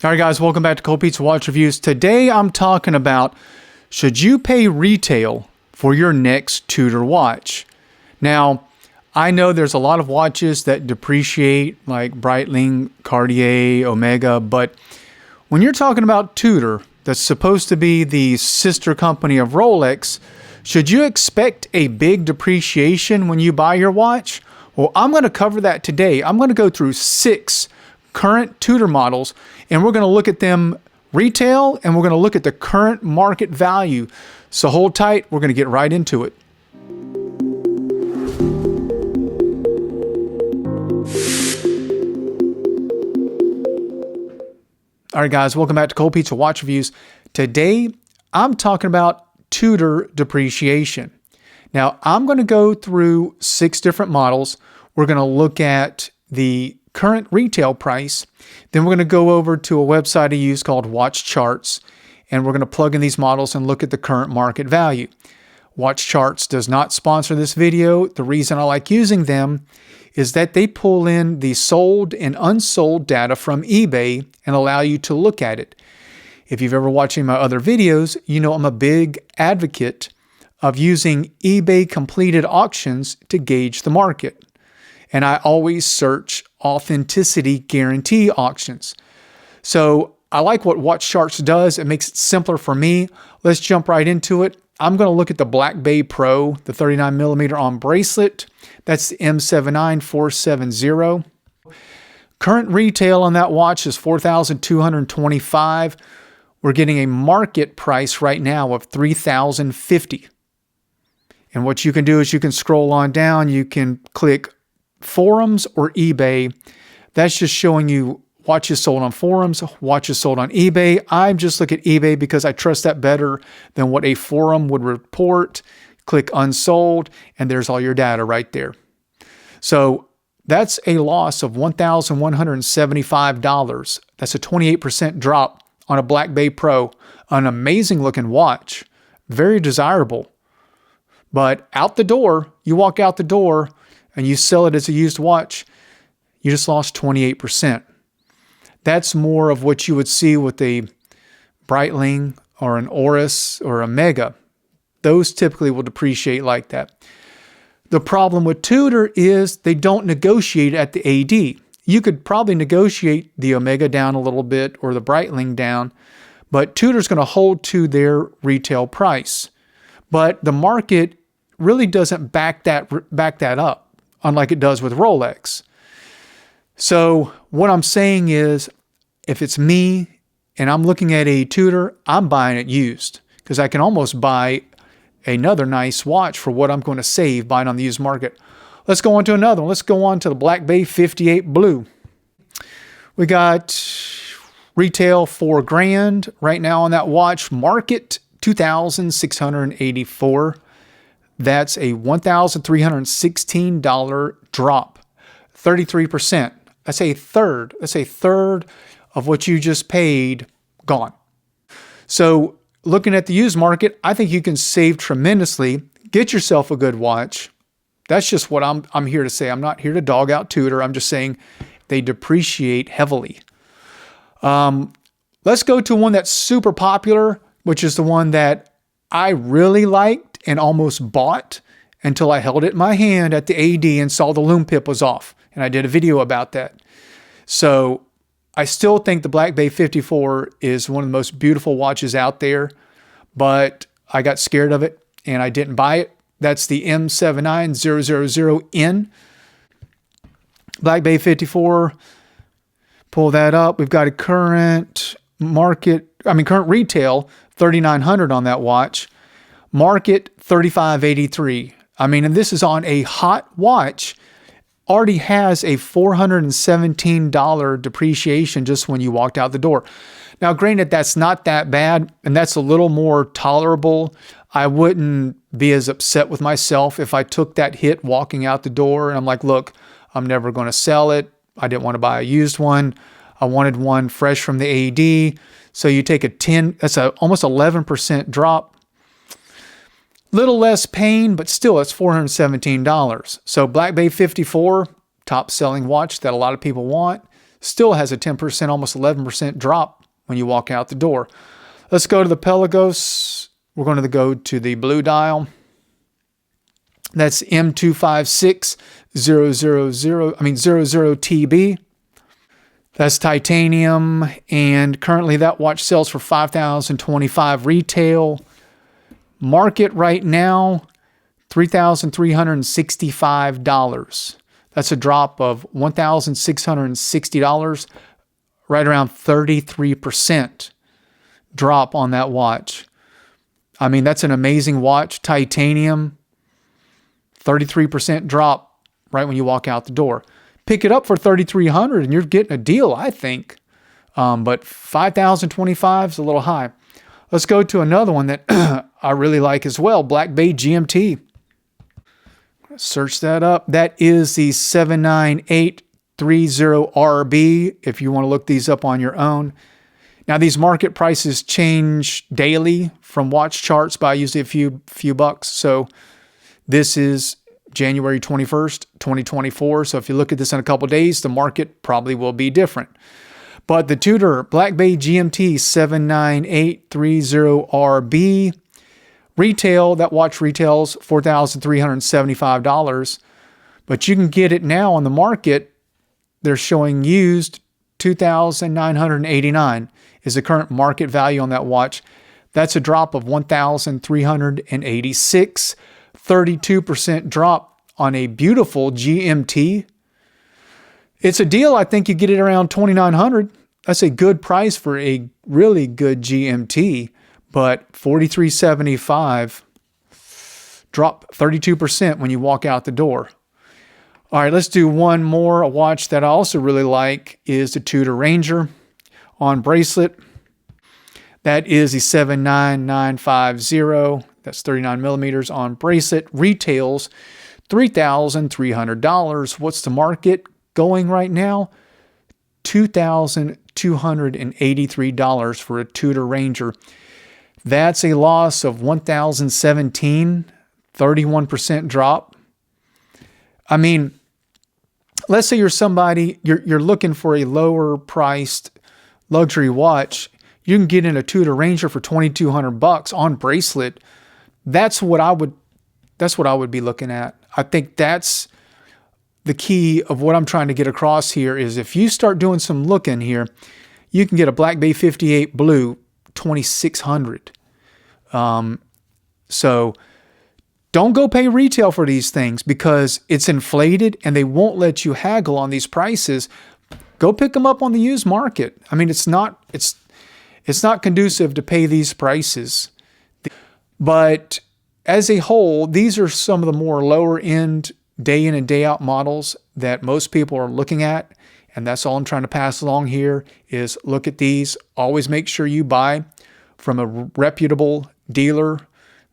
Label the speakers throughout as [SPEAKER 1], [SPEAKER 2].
[SPEAKER 1] All right, guys, welcome back to Cold Pizza Watch Reviews. Today, I'm talking about should you pay retail for your next Tudor watch? Now, I know there's a lot of watches that depreciate, like Breitling, Cartier, Omega, but when you're talking about Tudor, that's supposed to be the sister company of Rolex, should you expect a big depreciation when you buy your watch? Well, I'm going to cover that today. I'm going to go through 6 current Tudor models, and we're going to look at them retail, and we're going to look at the current market value. So hold tight, we're going to get right into it. All right, guys, welcome back to Cold Pizza Watch Reviews. Today, I'm talking about Tudor depreciation. Now, I'm going to go through 6 different models. We're going to look at the current retail price. Then we're going to go over to a website I use called Watch Charts, and we're going to plug in these models and look at the current market value. Watch Charts does not sponsor this video. The reason I like using them is that they pull in the sold and unsold data from eBay and allow you to look at it. If you've ever watched my other videos, you know I'm a big advocate of using eBay completed auctions to gauge the market. And I always search authenticity guarantee auctions. So I like what Watch Charts does. It makes it simpler for me. Let's jump right into it. I'm going to look at the Black Bay Pro, the 39mm on bracelet. That's the M79470. Current retail on that watch is $4,225. We're getting a market price right now of $3,050. And what you can do is you can scroll on down. You can click forums or eBay. That's just showing you watches sold on forums, watches sold on eBay. I just look at eBay because I trust that better than what a forum would report. Click unsold, and there's all your data right there. So that's a loss of $1,175. That's a 28% drop on a Black Bay Pro. An amazing looking watch, very desirable. But out the door, you walk out the door and you sell it as a used watch, you just lost 28%. That's more of what you would see with a Breitling or an Oris or a Mega. Those typically will depreciate like that. The problem with Tudor is they don't negotiate at the AD. You could probably negotiate the Omega down a little bit or the Breitling down, but Tudor's going to hold to their retail price. But the market really doesn't back that up, unlike it does with Rolex. So what I'm saying is, if it's me and I'm looking at a Tudor, I'm buying it used because I can almost buy another nice watch for what I'm going to save buying on the used market. Let's go on to another one. Let's go on to the Black Bay 58 Blue. We got retail $4,000 right now on that watch. Market $2,684. That's a $1,316 drop, 33%. That's a third. That's a third of what you just paid gone. So looking at the used market, I think you can save tremendously. Get yourself a good watch. That's just what I'm here to say. I'm not here to dog out Tudor. I'm just saying they depreciate heavily. Let's go to one that's super popular, which is the one that I really liked and almost bought until I held it in my hand at the AD and saw the lume pip was off. And I did a video about that. So I still think the Black Bay 54 is one of the most beautiful watches out there, but I got scared of it and I didn't buy it. That's the M79000N. Black Bay 54. Pull that up. We've got a current retail, $3,900 on that watch. Market, $3,583. And this is on a hot watch. Already has a $417 depreciation just when you walked out the door. Now, granted, that's not that bad, and that's a little more tolerable. I wouldn't be as upset with myself if I took that hit walking out the door, and I'm like, look, I'm never going to sell it. I didn't want to buy a used one. I wanted one fresh from the AD. So you take that's almost 11% drop. Little less pain, but still it's $417. So Black Bay 54, top selling watch that a lot of people want. still has a 10%, almost 11% drop when you walk out the door. Let's go to the Pelagos. We're going to go to the blue dial. That's M256000TB. That's titanium, and currently that watch sells for $5,025 retail. Market right now, $3,365. That's a drop of $1,660, right around 33% drop on that watch. I mean, that's an amazing watch. Titanium, 33% drop right when you walk out the door. Pick it up for $3,300 and you're getting a deal, I think. But $5,025 is a little high. Let's go to another one that I really like as well, Black Bay GMT. Search that up. That is the 79830RB if you want to look these up on your own. Now, these market prices change daily from watch charts by usually a few bucks. So this is January 21st, 2024. So if you look at this in a couple of days, the market probably will be different. But the Tudor Black Bay GMT 79830RB retail, that watch retails $4,375. But you can get it now on the market. They're showing used $2,989 is the current market value on that watch. That's a drop of $1,386. 32% drop on a beautiful GMT. It's a deal. I think you get it around $2,900. That's a good price for a really good GMT, but $4,375, drop 32% when you walk out the door. All right, let's do one more. A watch that I also really like is the Tudor Ranger on bracelet. That is the 79950. That's 39 millimeters on bracelet. Retails $3,300. What's the market going right now? $2,283 for a Tudor Ranger. That's a loss of $1,017, 31% drop. I mean, let's say you're somebody, you're looking for a lower priced luxury watch. You can get in a Tudor Ranger for $2,200 on bracelet. That's what I would be looking at. I think that's the key of what I'm trying to get across here is if you start doing some looking here, you can get a Black Bay 58 Blue $2,600. So don't go pay retail for these things because it's inflated and they won't let you haggle on these prices. Go pick them up on the used market. I mean, it's not conducive to pay these prices. But as a whole, these are some of the more lower end day in and day out models that most people are looking at. And that's all I'm trying to pass along here is look at these. Always make sure you buy from a reputable dealer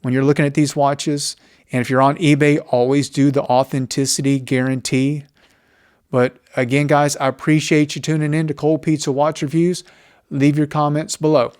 [SPEAKER 1] when you're looking at these watches. And if you're on eBay, always do the authenticity guarantee. But again, guys, I appreciate you tuning in to Cold Pizza Watch Reviews. Leave your comments below.